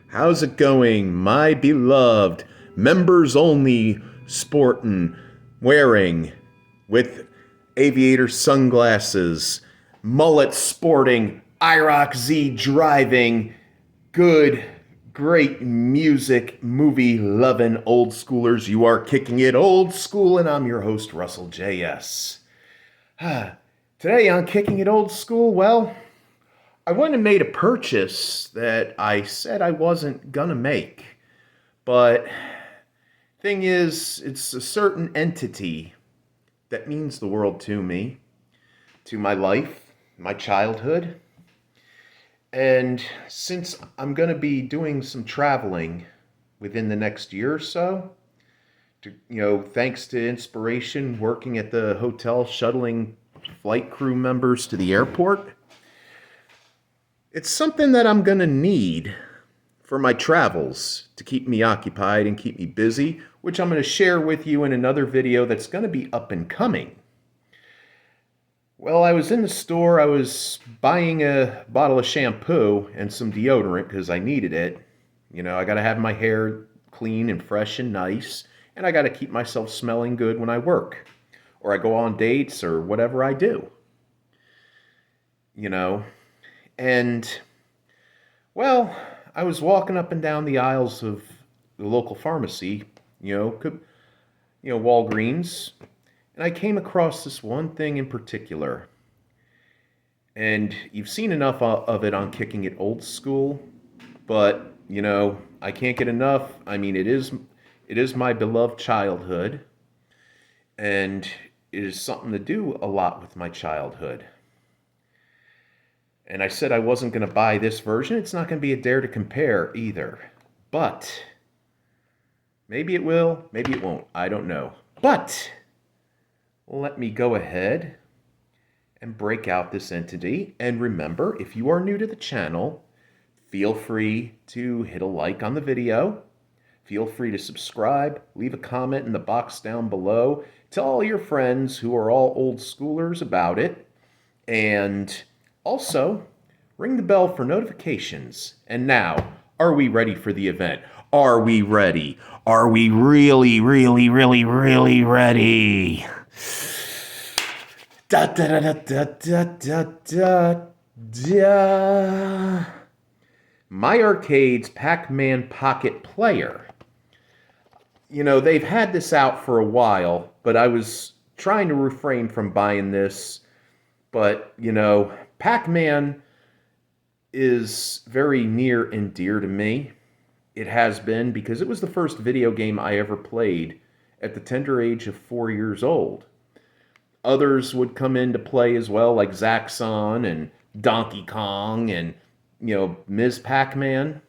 How's it going, my beloved members only sporting, wearing, with aviator sunglasses, mullet sporting, IROC Z driving, good, great music, movie loving old schoolers? You are kicking it old school, and I'm your host, Russell J.S. Today on Kicking It Old School, well, I went and made a purchase that I said I wasn't gonna make. But thing is, it's a certain entity that means the world to me, to my life, my childhood. And since I'm gonna be doing some traveling within the next year or so, thanks to inspiration working at the hotel shuttling flight crew members to the airport, it's something that I'm going to need for my travels to keep me occupied and keep me busy, which I'm going to share with you in another video that's going to be up and coming. Well, I was in the store. I was buying a bottle of shampoo and some deodorant because I needed it. I got to have my hair clean and fresh and nice, and I got to keep myself smelling good when I work or I go on dates or whatever I do. And, well, I was walking up and down the aisles of the local pharmacy, Walgreens, and I came across this one thing in particular. And you've seen enough of it on Kicking It Old School, but, I can't get enough. I mean, it is my beloved childhood, and it is something to do a lot with my childhood. And I said I wasn't going to buy this version. It's not going to be a dare to compare either. But maybe it will, maybe it won't. I don't know. But let me go ahead and break out this entity. And remember, if you are new to the channel, feel free to hit a like on the video. Feel free to subscribe. Leave a comment in the box down below. Tell all your friends who are all old schoolers about it. And also, ring the bell for notifications. And now, are we ready for the event? Are we ready? Are we really, really, really, really ready? Da da da da da da da da. My Arcade's Pac Man Pocket Player. They've had this out for a while, but I was trying to refrain from buying this. But, Pac Man is very near and dear to me. It has been because it was the first video game I ever played at the tender age of 4 years old. Others would come into play as well, like Zaxxon and Donkey Kong and, Ms. Pac Man.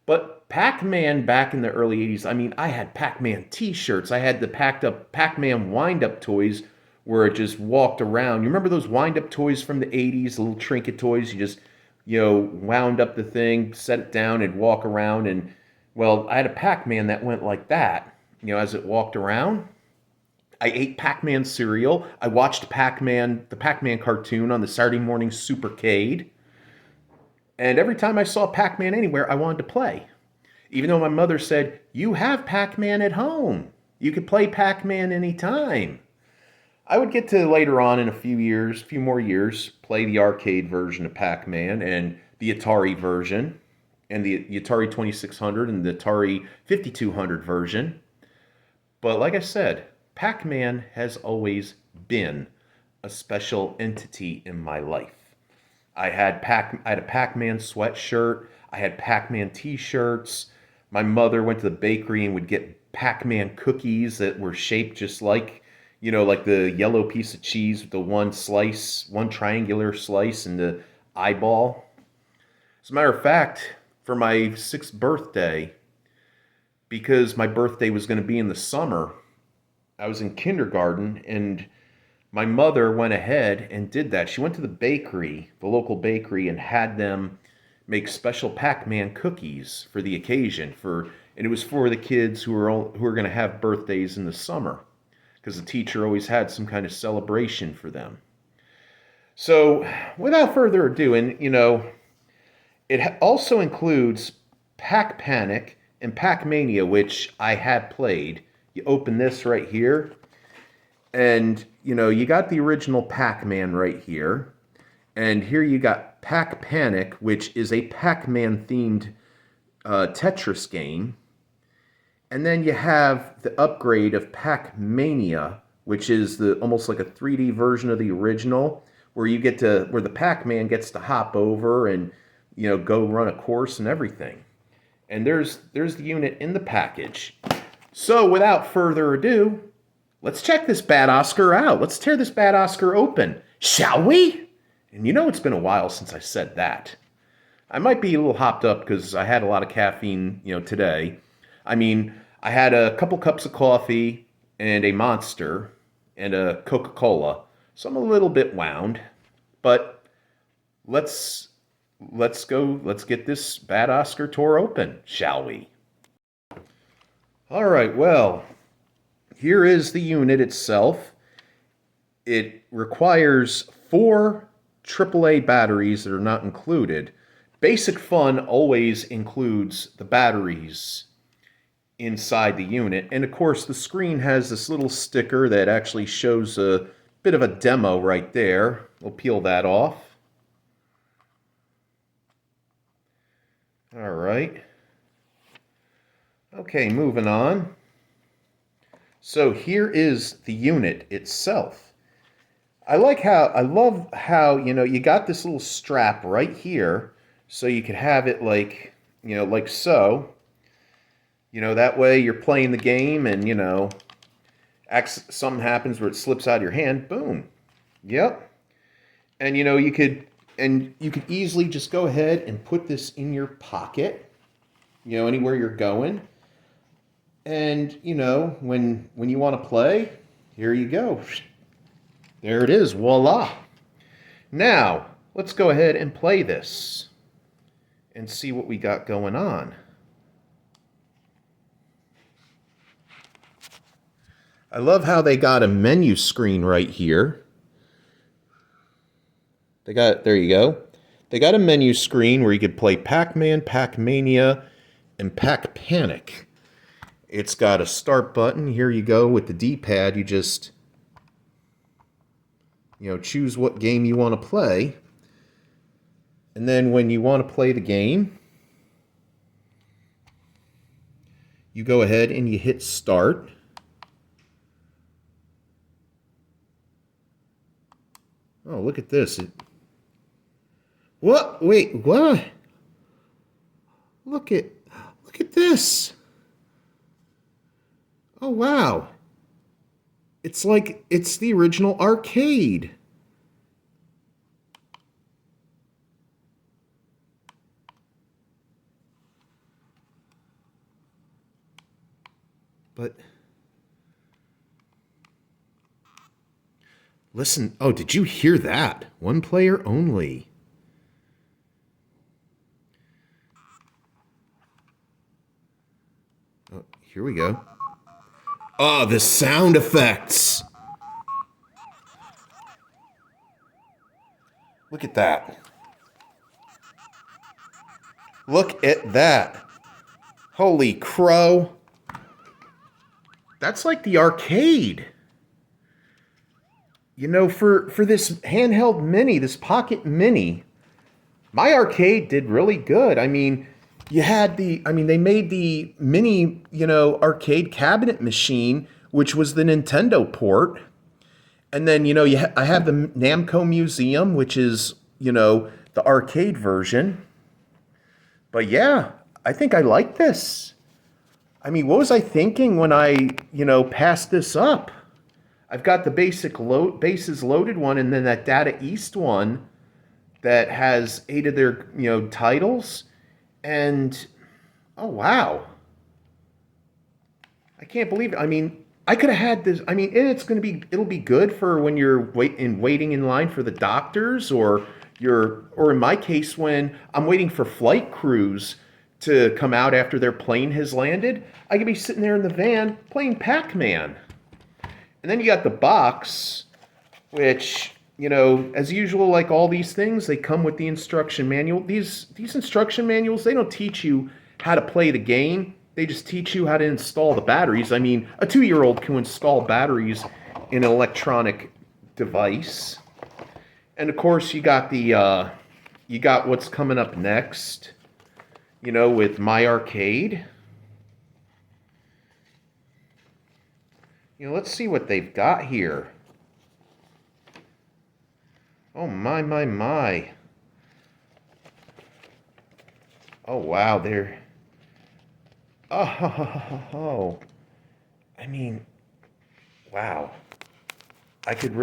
But Pac Man back in the early 80s, I mean, I had Pac Man t-shirts. I had the packed up Pac Man wind-up toys where it just walked around. You remember those wind-up toys from the 80s, the little trinket toys? You just, wound up the thing, set it down, and walk around. And, well, I had a Pac-Man that went like that, as it walked around. I ate Pac-Man cereal. I watched Pac-Man, the Pac-Man cartoon on the Saturday morning Supercade. And every time I saw Pac-Man anywhere, I wanted to play. Even though my mother said, you have Pac-Man at home. You could play Pac-Man anytime. I would get to later on in a few more years, play the arcade version of Pac Man and the Atari version, and the Atari 2600 and the Atari 5200 version. But like I said, Pac Man has always been a special entity in my life. I had a Pac Man sweatshirt. I had Pac Man t-shirts. My mother went to the bakery and would get Pac Man cookies that were shaped just like, like the yellow piece of cheese with the one triangular slice and the eyeball. As a matter of fact, for my 6th birthday, because my birthday was going to be in the summer, I was in kindergarten, and my mother went ahead and did that. She went to the bakery, the local bakery, and had them make special Pac-Man cookies for the occasion. And it was for the kids who were going to have birthdays in the summer, because the teacher always had some kind of celebration for them. So, without further ado, and, it also includes Pac Panic and Pac Mania, which I had played. You open this right here, and you got the original Pac Man right here, and here you got Pac Panic, which is a Pac Man themed Tetris game. And then you have the upgrade of Pac Mania, which is the almost like a 3D version of the original, where the Pac Man gets to hop over and go run a course and everything. And there's the unit in the package. So without further ado, let's check this bad Oscar out. Let's tear this bad Oscar open, shall we? And it's been a while since I said that. I might be a little hopped up because I had a lot of caffeine, today. I mean, I had a couple cups of coffee and a Monster and a Coca-Cola, so I'm a little bit wound. But let's get this bad Oscar tour open, shall we? All right, well, here is the unit itself. It requires 4 AAA batteries that are not included. Basic Fun always includes the batteries inside the unit. And of course, the screen has this little sticker that actually shows a bit of a demo right there. We'll peel that off. All right. Okay, moving on. So here is the unit itself. I love how, you got this little strap right here, so you could have it like so. That way you're playing the game and, something happens where it slips out of your hand, boom. Yep. And, you could easily just go ahead and put this in your pocket, anywhere you're going. And, when you want to play, here you go. There it is, voila. Now, let's go ahead and play this and see what we got going on. I love how they got a menu screen right here. There you go. They got a menu screen where you could play Pac Man, Pac Mania, and Pac Panic. It's got a start button. Here you go with the D-pad. You just, choose what game you want to play. And then when you want to play the game, you go ahead and you hit start. Oh, look at this. What? Wait, what? Look at this. Oh, wow. It's like it's the original arcade. But listen, oh, did you hear that? 1 player only. Oh, here we go. Oh, the sound effects. Look at that. Look at that. Holy crow. That's like the arcade. For this handheld mini, this pocket mini, my arcade did really good. I mean, they made the mini, arcade cabinet machine, which was the Nintendo port. And then, I have the Namco Museum, which is, the arcade version. But yeah, I think I like this. I mean, what was I thinking when I, passed this up? I've got the bases loaded one, and then that Data East one that has 8 of their, titles. And, oh, wow. I can't believe it. I mean, I could have had this. I mean, it'll be good for when you're waiting in line for the doctors, or in my case, when I'm waiting for flight crews to come out after their plane has landed. I could be sitting there in the van playing Pac Man. And then you got the box, which, as usual, like all these things, they come with the instruction manual. These instruction manuals, they don't teach you how to play the game. They just teach you how to install the batteries. I mean, a 2-year-old can install batteries in an electronic device. And of course, you got what's coming up next, with My Arcade. Let's see what they've got here. Oh, my. Oh, wow, they're... Oh, I mean, wow. I could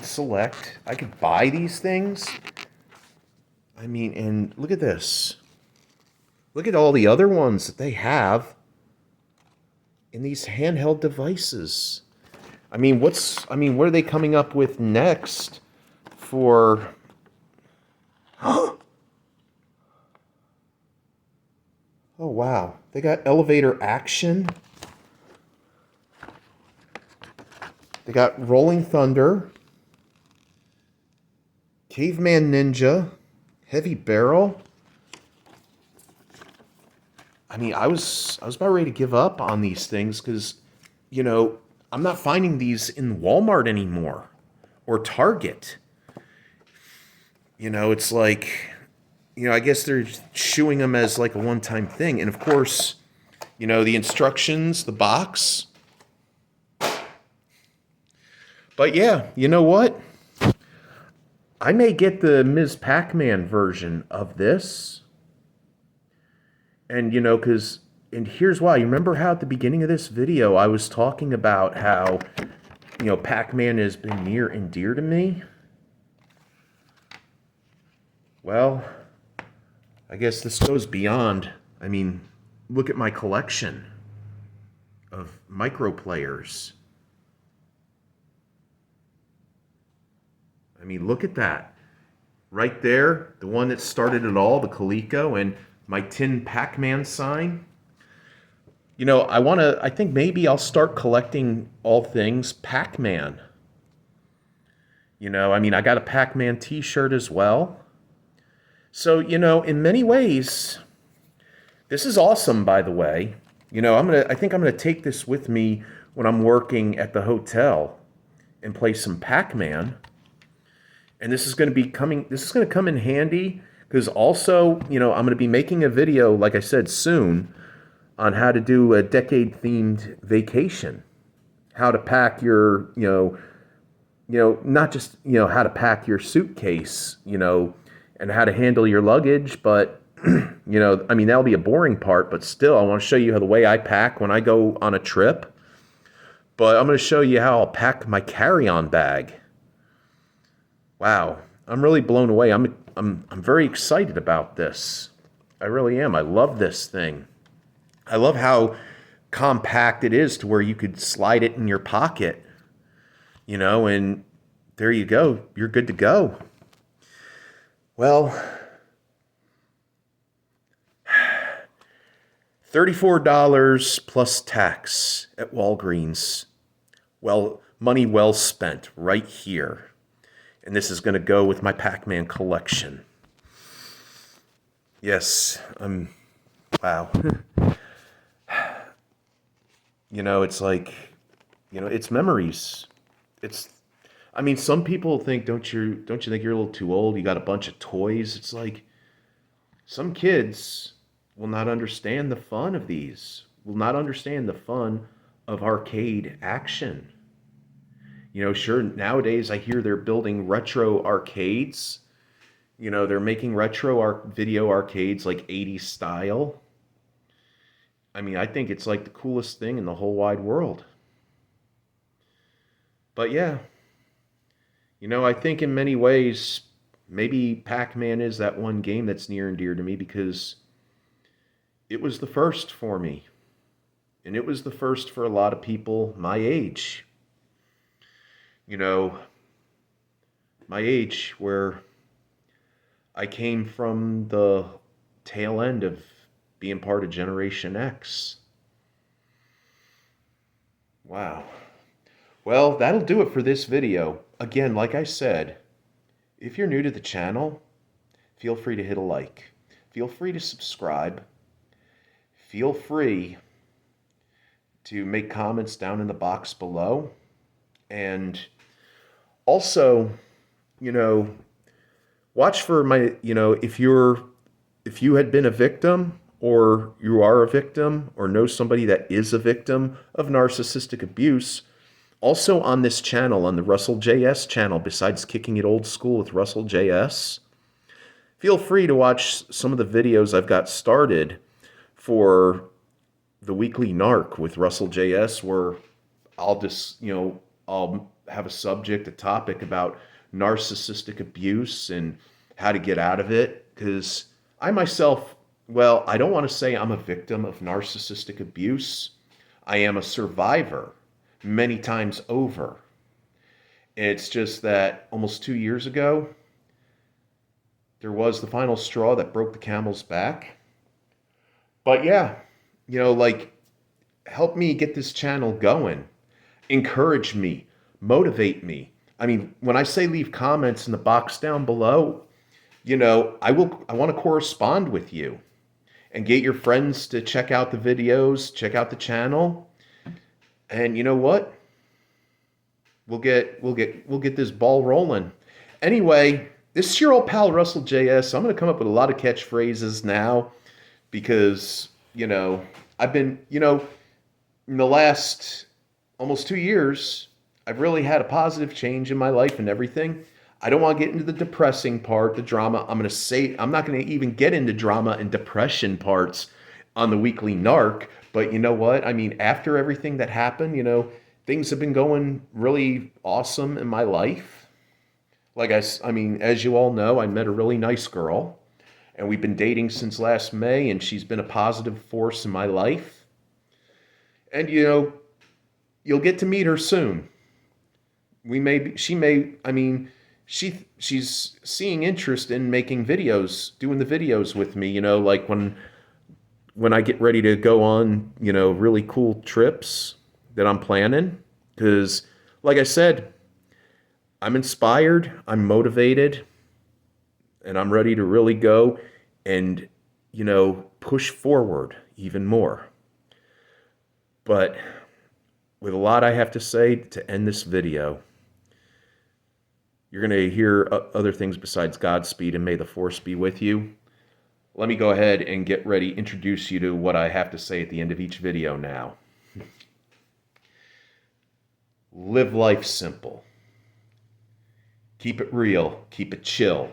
select, I could buy these things. I mean, and look at this. Look at all the other ones that they have in these handheld devices. I mean, what are they coming up with next for... Oh, wow. They got elevator action. They got Rolling Thunder. Caveman Ninja. Heavy Barrel. I mean, I was about ready to give up on these things because, I'm not finding these in Walmart anymore or Target. It's like... I guess they're shooing them as like a one-time thing. And of course, the instructions, the box. But yeah, you know what? I may get the Ms. Pac Man version of this. And, and here's why. You remember how at the beginning of this video I was talking about how, Pac Man has been near and dear to me? Well... I guess this goes beyond. I mean, look at my collection of micro players. I mean, look at that. Right there, the one that started it all, the Coleco, and my tin Pac Man sign. I think maybe I'll start collecting all things Pac Man. I got a Pac Man t-shirt as well. So, in many ways, this is awesome, by the way. I think I'm gonna take this with me when I'm working at the hotel and play some Pac Man. And this is gonna come in handy because also, I'm gonna be making a video, like I said, soon on how to do a decade-themed vacation. How to pack your, not just, how to pack your suitcase, and how to handle your luggage, but, that'll be a boring part, but still, I want to show you how the way I pack when I go on a trip. But I'm going to show you how I'll pack my carry-on bag. Wow, I'm really blown away. I'm very excited about this. I really am. I love this thing. I love how compact it is to where you could slide it in your pocket, and there you go. You're good to go. Well, $34 plus tax at Walgreens. Well, money well spent right here. And this is going to go with my Pac Man collection. Yes, wow. It's like, it's memories. Some people think, don't you think you're a little too old? You got a bunch of toys. It's like, some kids will not understand the fun of these, will not understand the fun of arcade action. Sure, nowadays I hear they're building retro arcades. They're making retro video arcades like 80s style. I think it's like the coolest thing in the whole wide world. But yeah. I think in many ways, maybe Pac Man is that one game that's near and dear to me because it was the first for me. And it was the first for a lot of people my age. My age, where I came from the tail end of being part of Generation X. Wow. Well, that'll do it for this video. Again, like I said, if you're new to the channel, feel free to hit a like. Feel free to subscribe. feel free to make comments down in the box below. And also, you know, watch for my, if you had been a victim or you are a victim or know somebody that is a victim of narcissistic abuse, also on this channel, on the Russell J.S. channel, besides Kicking It Old School with Russell J.S., feel free to watch some of the videos I've got started for the Weekly Narc with Russell J.S., where I'll just, I'll have a subject, a topic about narcissistic abuse and how to get out of it. Because I myself, well, I don't want to say I'm a victim of narcissistic abuse. I am a survivor many times over. It's just that almost 2 years ago, there was the final straw that broke the camel's back. But yeah, help me get this channel going. Encourage me, motivate me. I mean, when I say leave comments in the box down below, I want to correspond with you and get your friends to check out the videos, check out the channel. And you know what? We'll get this ball rolling. Anyway, this is your old pal Russell J.S. I'm going to come up with a lot of catchphrases now because, I've been, in the last almost 2 years, I've really had a positive change in my life and everything. I don't want to get into the depressing part, the drama. I'm not going to even get into drama and depression parts on the Weekly Narc. But you know what? I mean, after everything that happened, things have been going really awesome in my life. I mean, as you all know, I met a really nice girl, and we've been dating since last May, and she's been a positive force in my life. And you'll get to meet her soon. She's seeing interest in making videos, doing the videos with me, like when I get ready to go on, really cool trips that I'm planning. Because, like I said, I'm inspired, I'm motivated, and I'm ready to really go and, push forward even more. But with a lot I have to say to end this video, you're going to hear other things besides Godspeed and may the force be with you. Let me go ahead and get ready, introduce you to what I have to say at the end of each video now. Live life simple. Keep it real. Keep it chill.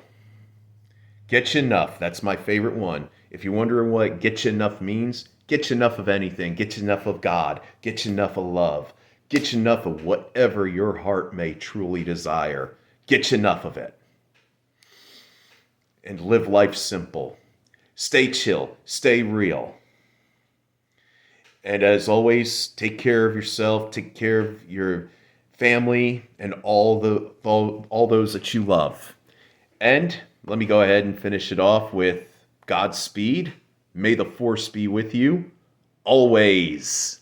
Get you enough. That's my favorite one. If you're wondering what get you enough means, get you enough of anything. Get you enough of God. Get you enough of love. Get you enough of whatever your heart may truly desire. Get you enough of it. And live life simple. Stay chill. Stay real. And as always, take care of yourself. Take care of your family and all those that you love. And let me go ahead and finish it off with Godspeed. May the force be with you always.